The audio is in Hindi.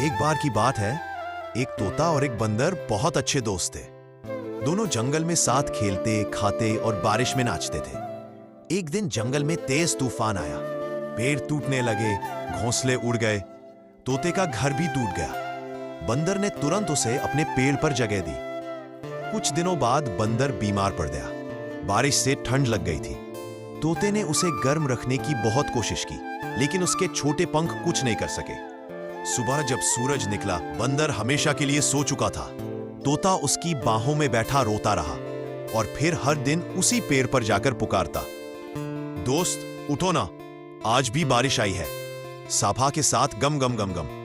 एक बार की बात है, एक तोता और एक बंदर बहुत अच्छे दोस्त थे। दोनों जंगल में साथ खेलते, खाते और बारिश में नाचते थे। एक दिन जंगल में तेज तूफान आया, पेड़ टूटने लगे, घोंसले उड़ गए, तोते का घर भी टूट गया। बंदर ने तुरंत उसे अपने पेड़ पर जगह दी। कुछ दिनों बाद बंदर बीमार पड़ गया। बारिश से ठंड लग गई थी। तोते ने उसे गर्म रखने की बहुत कोशिश की, लेकिन उसके छोटे पंख कुछ नहीं कर सके। सुबह जब सूरज निकला, बंदर हमेशा के लिए सो चुका था। तोता उसकी बाहों में बैठा रोता रहा और फिर हर दिन उसी पेड़ पर जाकर पुकारता, दोस्त उठो ना, आज भी बारिश आई है, साभा के साथ गम गम गम गम।